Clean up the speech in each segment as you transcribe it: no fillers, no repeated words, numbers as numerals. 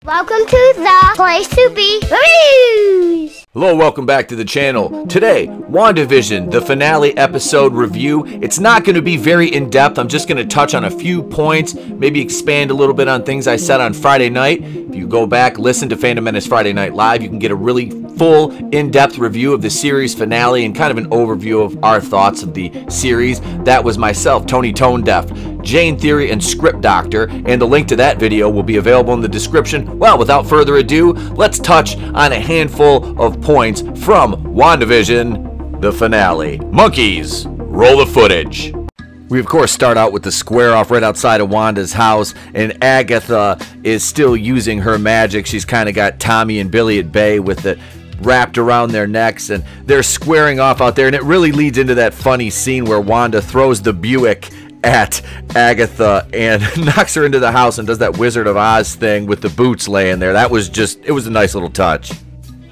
Welcome to the place to be reviews. Hello, welcome back to the channel. Today, WandaVision, the finale episode review. It's not going to be very in-depth. I'm just going to touch on a few points, maybe expand a little bit on things I said on Friday night. If you go back, listen to Fandom Menace Friday Night Live, you can get a really full, in-depth review of the series finale and kind of an overview of our thoughts of the series. That was myself, Tony Tone Deaf, Jayne Theory, and Script Doctor, and the link to that video will be available in the description. Well, without further ado, let's touch on a handful of points from WandaVision, the finale. Monkeys, roll the footage. We of course start out with the square off right outside of Wanda's house, and Agatha is still using her magic. She's kind of got Tommy and Billy at bay with it wrapped around their necks, and they're squaring off out there, and it really leads into that funny scene where Wanda throws the Buick at Agatha and knocks her into the house and does that Wizard of Oz thing with the boots laying there. That was just, it was a nice little touch.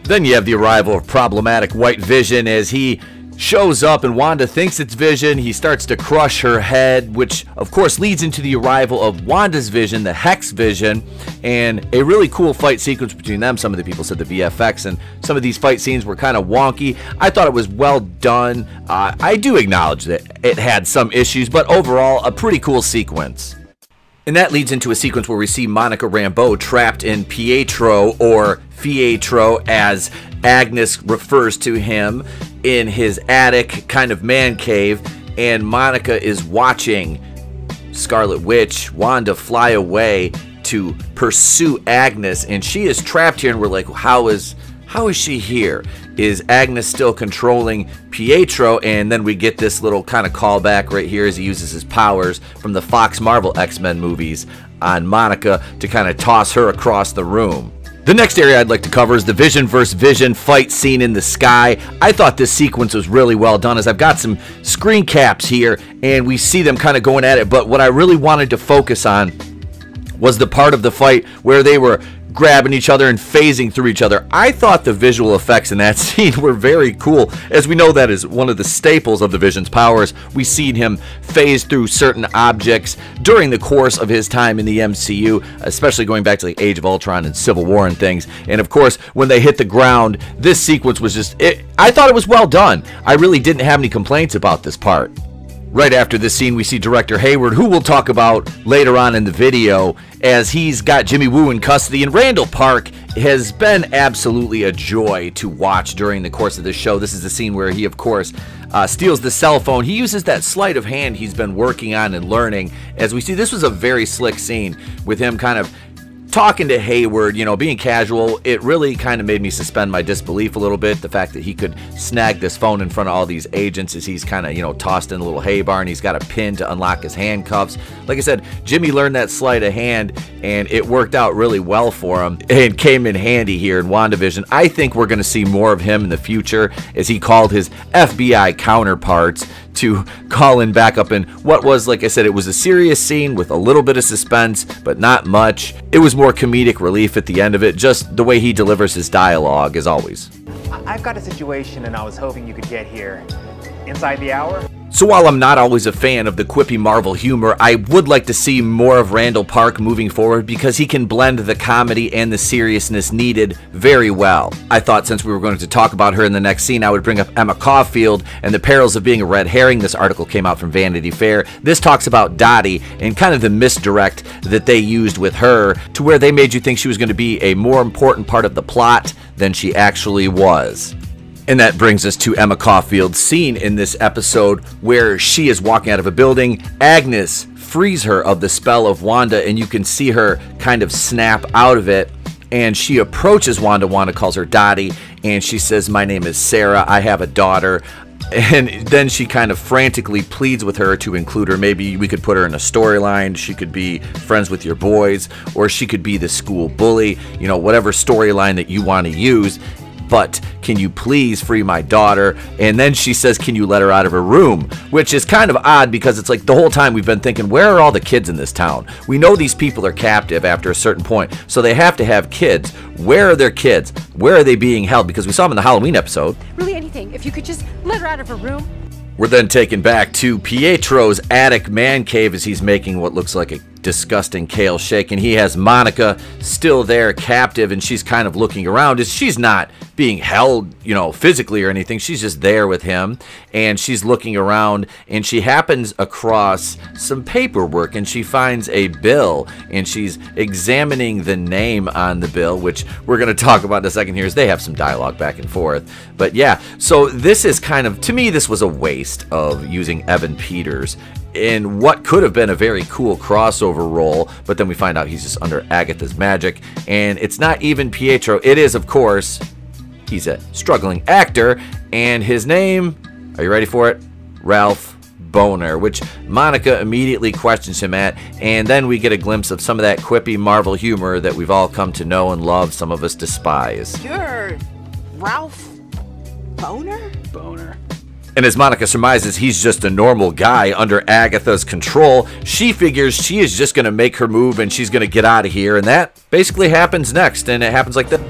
Then you have the arrival of problematic White Vision as he shows up and Wanda thinks it's Vision. He starts to crush her head, which of course leads into the arrival of Wanda's Vision, the Hex Vision, and a really cool fight sequence between them. Some of the people said the VFX and some of these fight scenes were kind of wonky. I thought it was well done. I do acknowledge that it had some issues, but overall a pretty cool sequence. And that leads into a sequence where we see Monica Rambeau trapped in Pietro, or Fietro as Agnes refers to him, in his attic kind of man cave, and Monica is watching Scarlet Witch, Wanda, fly away to pursue Agnes, and she is trapped here, and we're like, how is she here? Is Agnes still controlling Pietro? And then we get this little kind of callback right here as he uses his powers from the Fox Marvel X-Men movies on Monica to kind of toss her across the room. The next area I'd like to cover is the Vision vs. Vision fight scene in the sky. I thought this sequence was really well done, as I've got some screen caps here and we see them kind of going at it, but what I really wanted to focus on was the part of the fight where they were grabbing each other and phasing through each other. I thought the visual effects in that scene were very cool, as we know that is one of the staples of the Vision's powers. We've seen him phase through certain objects during the course of his time in the MCU, especially going back to like Age of Ultron and Civil War and things. And of course, when they hit the ground, this sequence was just, I thought it was well done. I really didn't have any complaints about this part. Right after this scene, we see Director Hayward, who we'll talk about later on in the video, as he's got Jimmy Woo in custody. And Randall Park has been absolutely a joy to watch during the course of this show. This is the scene where he, of course, steals the cell phone. He uses that sleight of hand he's been working on and learning. As we see, this was a very slick scene with him kind of talking to Hayward, you know, being casual. It really kind of made me suspend my disbelief a little bit, the fact that he could snag this phone in front of all these agents as he's kind of, you know, tossed in a little hay barn. He's got a pin to unlock his handcuffs. Like I said, Jimmy learned that sleight of hand and it worked out really well for him and came in handy here in WandaVision. I think we're going to see more of him in the future, as he called his FBI counterparts to call in backup. And what was, like I said, it was a serious scene with a little bit of suspense, but not much. It was more comedic relief at the end of it, just the way he delivers his dialogue, as always. I've got a situation and I was hoping you could get here inside the hour. So while I'm not always a fan of the quippy Marvel humor, I would like to see more of Randall Park moving forward, because he can blend the comedy and the seriousness needed very well. I thought since we were going to talk about her in the next scene, I would bring up Emma Caufield and the perils of being a red herring. This article came out from Vanity Fair. This talks about Dottie and kind of the misdirect that they used with her, to where they made you think she was going to be a more important part of the plot than she actually was. And that brings us to Emma Caufield's scene in this episode where she is walking out of a building. Agnes frees her of the spell of Wanda, and you can see her kind of snap out of it. And she approaches Wanda. Wanda calls her Dottie, and she says, "My name is Sarah. I have a daughter." And then she kind of frantically pleads with her to include her. Maybe we could put her in a storyline. She could be friends with your boys, or she could be the school bully. You know, whatever storyline that you want to use. But can you please free my daughter? And then she says, can you let her out of her room? Which is kind of odd, because it's like the whole time we've been thinking, where are all the kids in this town? We know these people are captive after a certain point, so they have to have kids. Where are their kids? Where are they being held? Because we saw them in the Halloween episode. Really, anything. If you could just let her out of her room. We're then taken back to Pietro's attic man cave as he's making what looks like a disgusting kale shake, and he has Monica still there captive, and she's kind of looking around. She's not being held, you know, physically or anything. She's just there with him, and she's looking around, and she happens across some paperwork, and she finds a bill, and she's examining the name on the bill, which we're going to talk about in a second here, as they have some dialogue back and forth. But yeah, so this is kind of, to me, this was a waste of using Evan Peters in what could have been a very cool crossover role, but then we find out he's just under Agatha's magic, and it's not even Pietro. It is, of course, he's a struggling actor, and his name, are you ready for it? Ralph Boner, which Monica immediately questions him at, and then we get a glimpse of some of that quippy Marvel humor that we've all come to know and love, some of us despise. You're Ralph Boner? Boner. And as Monica surmises, he's just a normal guy under Agatha's control. She figures she is just going to make her move and she's going to get out of here. And that basically happens next. And it happens like that.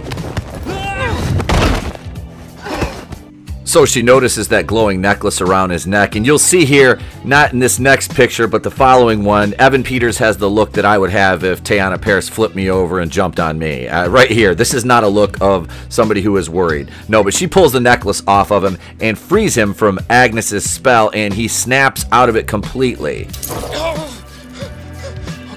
So she notices that glowing necklace around his neck. And you'll see here, not in this next picture, but the following one, Evan Peters has the look that I would have if Teyana Parris flipped me over and jumped on me. Right here, this is not a look of somebody who is worried. No, but she pulls the necklace off of him and frees him from Agnes's spell, and he snaps out of it completely. Oh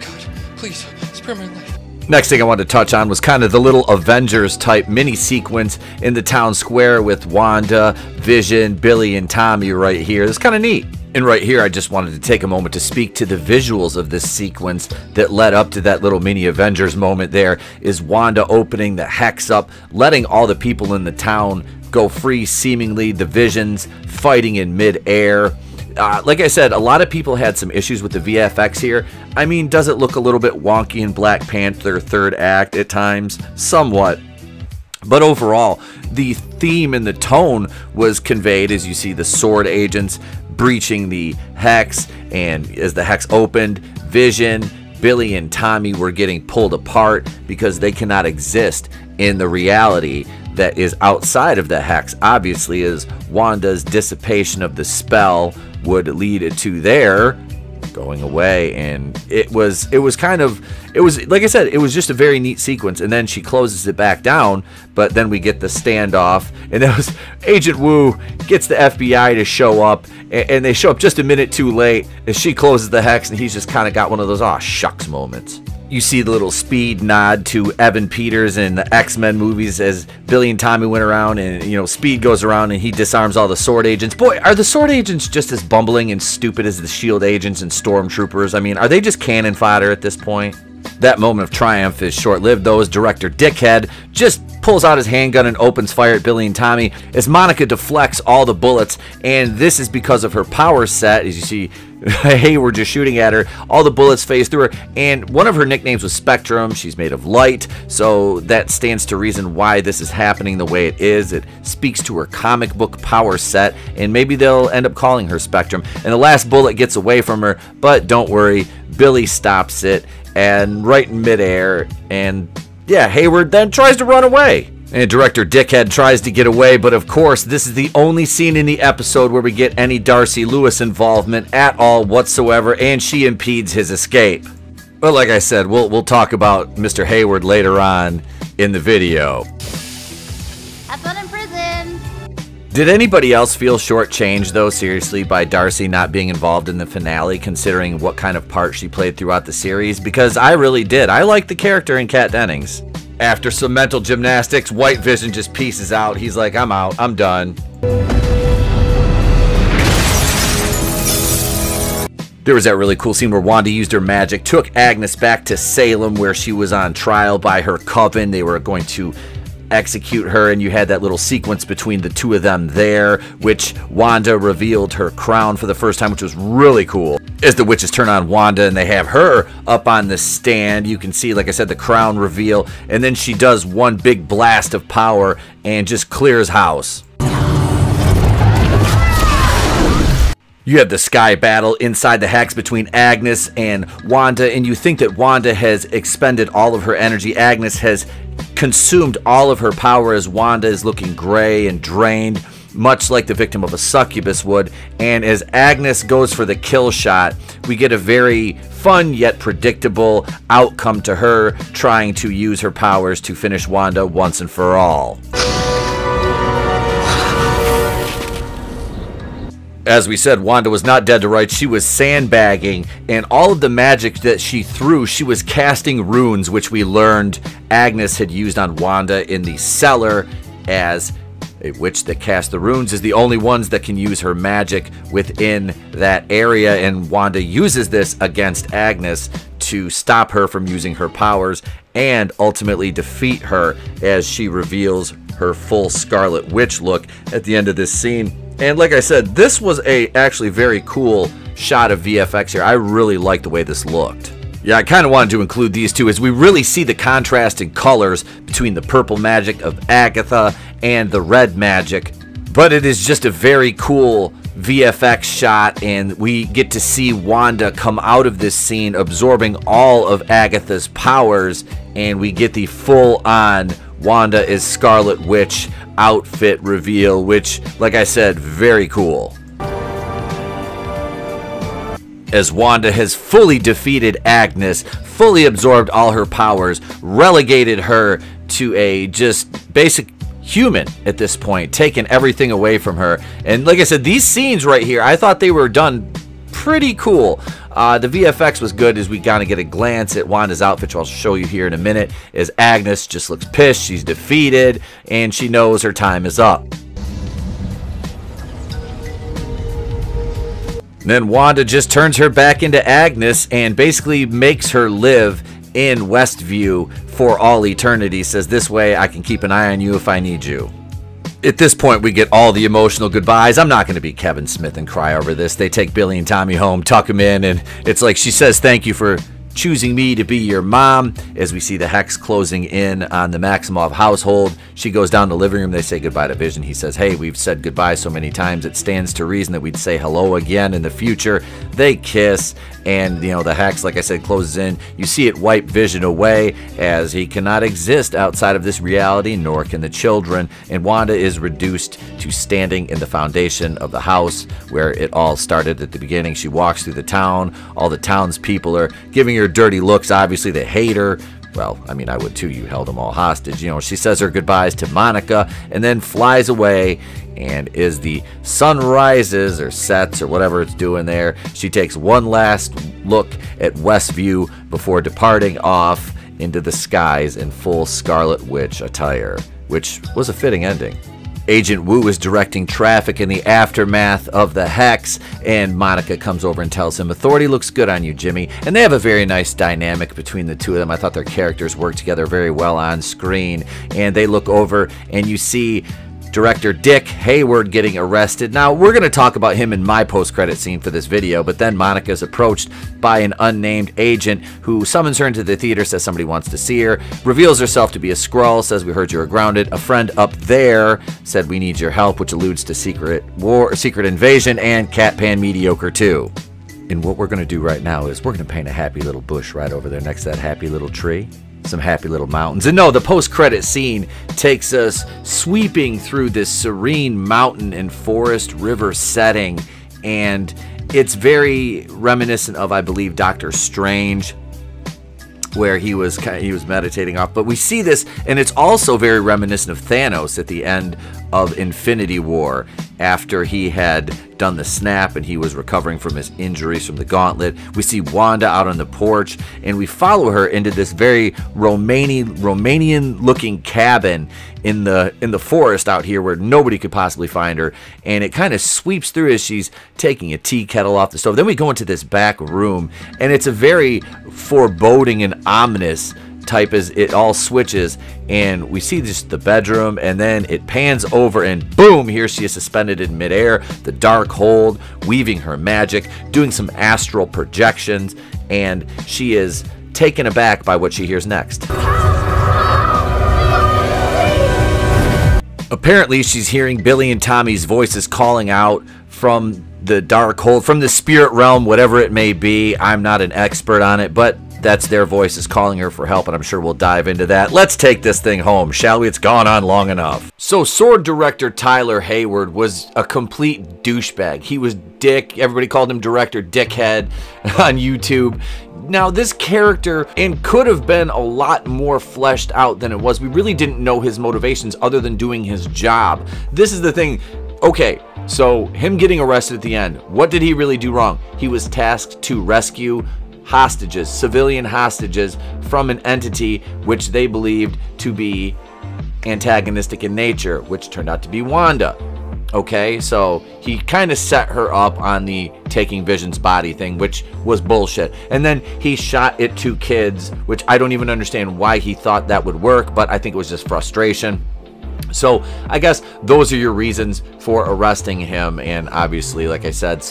God, please, spare my life. Next thing I wanted to touch on was kind of the little Avengers type mini sequence in the town square with Wanda, Vision, Billy, and Tommy right here. It's kind of neat. And right here, I just wanted to take a moment to speak to the visuals of this sequence that led up to that little mini Avengers moment. There is Wanda opening the hex up, letting all the people in the town go free, seemingly the Visions fighting in mid-air. Like I said, a lot of people had some issues with the VFX here. I mean, does it look a little bit wonky in Black Panther third act at times? Somewhat. But overall, the theme and the tone was conveyed as you see the sword agents breaching the hex, and as the hex opened, Vision, Billy, and Tommy were getting pulled apart because they cannot exist in the reality that is outside of the hex. Obviously, as Wanda's dissipation of the spell would lead it to their going away, and it was like I said, it was just a very neat sequence. And then she closes it back down, but then we get the standoff, and that was Agent Wu gets the FBI to show up, and they show up just a minute too late as she closes the hex, and he's just kind of got one of those aw shucks moments. You see the little speed nod to Evan Peters in the X-Men movies as Billy and Tommy went around, and, you know, Speed goes around and he disarms all the sword agents. Boy, are the sword agents just as bumbling and stupid as the SHIELD agents and stormtroopers? I mean, are they just cannon fodder at this point? That moment of triumph is short-lived, though, as Director Dickhead just pulls out his handgun and opens fire at Billy and Tommy as Monica deflects all the bullets, and this is because of her power set. As you see, Hayward just shooting at her, all the bullets phase through her, and one of her nicknames was Spectrum. She's made of light, so that stands to reason why this is happening the way it is. It speaks to her comic book power set, and maybe they'll end up calling her Spectrum. And the last bullet gets away from her, but don't worry, Billy stops it, and right in midair, and yeah, Hayward then tries to run away. And Director Dickhead tries to get away, but of course, this is the only scene in the episode where we get any Darcy Lewis involvement at all whatsoever, and she impedes his escape. But like I said, we'll talk about Mr. Hayward later on in the video. Have fun in prison. Did anybody else feel shortchanged, though, seriously, by Darcy not being involved in the finale, considering what kind of part she played throughout the series? Because I really did. I liked the character in Kat Dennings. After some mental gymnastics, White Vision just pieces out. He's like, I'm out. I'm done. There was that really cool scene where Wanda used her magic, took Agnes back to Salem where she was on trial by her coven. They were going to execute her, and you had that little sequence between the two of them there, which Wanda revealed her crown for the first time, which was really cool. As the witches turn on Wanda and they have her up on the stand, you can see, like I said, the crown reveal, and then she does one big blast of power and just clears house. You have the sky battle inside the hex between Agnes and Wanda, and you think that Wanda has expended all of her energy. Agnes has consumed all of her power as Wanda is looking gray and drained. much like the victim of a succubus would. And as Agnes goes for the kill shot, we get a very fun yet predictable outcome to her trying to use her powers to finish Wanda once and for all. As we said, Wanda was not dead to rights. She was sandbagging, and all of the magic that she threw, she was casting runes, which we learned Agnes had used on Wanda in the cellar, as a witch that casts the runes is the only ones that can use her magic within that area, and Wanda uses this against Agnes to stop her from using her powers and ultimately defeat her as she reveals her full Scarlet Witch look at the end of this scene. And like I said, this was a actually very cool shot of VFX here. I really like the way this looked. Yeah, I kind of wanted to include these two as we really see the contrast in colors between the purple magic of Agatha and the red magic. But it is just a very cool VFX shot, and we get to see Wanda come out of this scene absorbing all of Agatha's powers, and we get the full-on Wanda is Scarlet Witch outfit reveal, which, like I said, very cool. As Wanda has fully defeated Agnes, fully absorbed all her powers, relegated her to a just basic human at this point, taken everything away from her. And like I said, these scenes right here, I thought they were done pretty cool. The VFX was good as we kind of get a glance at Wanda's outfit, which I'll show you here in a minute, as Agnes just looks pissed, she's defeated, and she knows her time is up. Then Wanda just turns her back into Agnes and basically makes her live in Westview for all eternity. Says, this way I can keep an eye on you if I need you. At this point, we get all the emotional goodbyes. I'm not going to be Kevin Smith and cry over this. They take Billy and Tommy home, tuck them in, and it's like she says, thank you for choosing me to be your mom. As we see the hex closing in on the Maximov household, she goes down to the living room. They say goodbye to Vision. He says, hey, we've said goodbye so many times, it stands to reason that we'd say hello again in the future. They kiss, and you know, the hex, like I said, closes in. You see it wipe Vision away, as he cannot exist outside of this reality, nor can the children, and Wanda is reduced to standing in the foundation of the house where it all started at the beginning. She walks through the town. All the townspeople are giving her dirty looks. Obviously, they hate her. Well, I mean, I would too. You held them all hostage. You know, she says her goodbyes to Monica and then flies away. And as the sun rises or sets or whatever it's doing there, she takes one last look at Westview before departing off into the skies in full Scarlet Witch attire, which was a fitting ending. Agent Wu is directing traffic in the aftermath of the hex, and Monica comes over and tells him, authority looks good on you, Jimmy. And they have a very nice dynamic between the two of them. I thought their characters worked together very well on screen. And they look over, and you see Director Dick Hayward getting arrested. Now, we're going to talk about him in my post-credit scene for this video, but then Monica is approached by an unnamed agent who summons her into the theater, says somebody wants to see her, reveals herself to be a Skrull, says we heard you were grounded. A friend up there said we need your help, which alludes to Secret Invasion and Cat Pan Mediocre 2. And what we're going to do right now is we're going to paint a happy little bush right over there next to that happy little tree. Some happy little mountains. And no, the post-credit scene takes us sweeping through this serene mountain and forest river setting, and it's very reminiscent of, I believe, Doctor Strange, where he was meditating off. But we see this, and it's also very reminiscent of Thanos at the end of Infinity War, after he had done the snap and he was recovering from his injuries from the gauntlet. We see Wanda out on the porch, and we follow her into this very Romanian looking cabin in the forest out here where nobody could possibly find her, and it kind of sweeps through as she's taking a tea kettle off the stove. Then we go into this back room, and it's a very foreboding and ominous type as it all switches, and we see just the bedroom, and then it pans over, and boom, here she is suspended in midair, the dark hold, weaving her magic, doing some astral projections, and she is taken aback by what she hears next. Apparently, she's hearing Billy and Tommy's voices calling out from the dark hold, from the spirit realm, whatever it may be. I'm not an expert on it, but that's their voices calling her for help, and I'm sure we'll dive into that. Let's take this thing home, shall we? It's gone on long enough. So Sword director Tyler Hayward was a complete douchebag. He was Dick. Everybody called him Director Dickhead on YouTube. Now, this character could have been a lot more fleshed out than it was. We really didn't know his motivations other than doing his job. This is the thing. Okay, so him getting arrested at the end, what did he really do wrong? He was tasked to rescue hostages, civilian hostages, from an entity which they believed to be antagonistic in nature, which turned out to be Wanda. Okay, so he kind of set her up on the taking Vision's body thing, which was bullshit. And then he shot it to kids, which I don't even understand why he thought that would work, but I think it was just frustration. So I guess those are your reasons for arresting him. And obviously, like I said,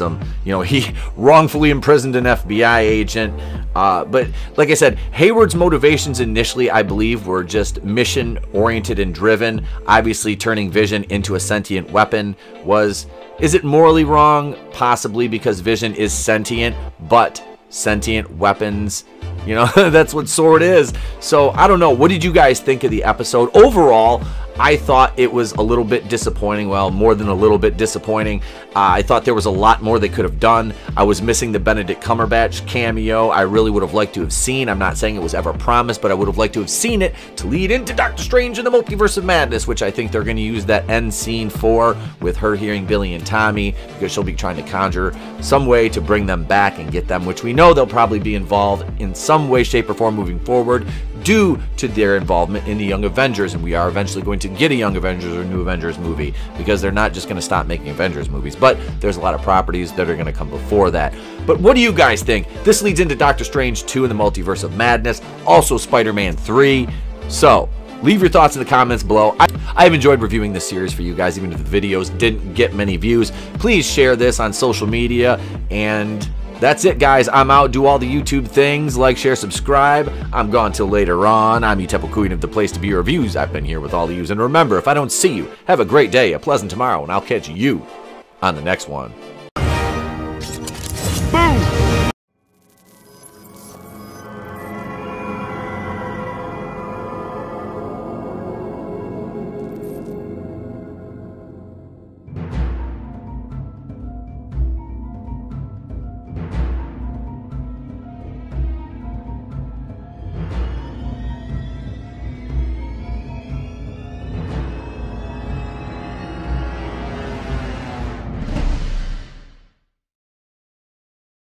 he wrongfully imprisoned an FBI agent. But like I said, Hayward's motivations initially, I believe, were just mission oriented and driven. Obviously, turning Vision into a sentient weapon is it morally wrong? Possibly, because Vision is sentient, but sentient weapons, that's what Sword is. So I don't know. What did you guys think of the episode? Overall, I thought it was a little bit disappointing. Well, more than a little bit disappointing. I thought there was a lot more they could have done. I was missing the Benedict Cumberbatch cameo. I really would have liked to have seen. I'm not saying it was ever promised, but I would have liked to have seen it to lead into Doctor Strange and the Multiverse of Madness, which I think they're going to use that end scene for, with her hearing Billy and Tommy, because she'll be trying to conjure some way to bring them back and get them, which we know they'll probably be involved in some way, shape, or form moving forward due to their involvement in the Young Avengers, and we are eventually going to get a Young Avengers or New Avengers movie, because they're not just going to stop making Avengers movies, but there's a lot of properties that are going to come before that. But what do you guys think? This leads into Doctor Strange 2 and the Multiverse of Madness, also Spider-Man 3. So leave your thoughts in the comments below. I've enjoyed reviewing this series for you guys, even if the videos didn't get many views. Please share this on social media, and that's it, guys. I'm out. Do all the YouTube things. Like, share, subscribe. I'm gone till later on. I'm Untitled of the place to be reviews. I've been here with all of yous. And remember, if I don't see you, have a great day, a pleasant tomorrow, and I'll catch you on the next one.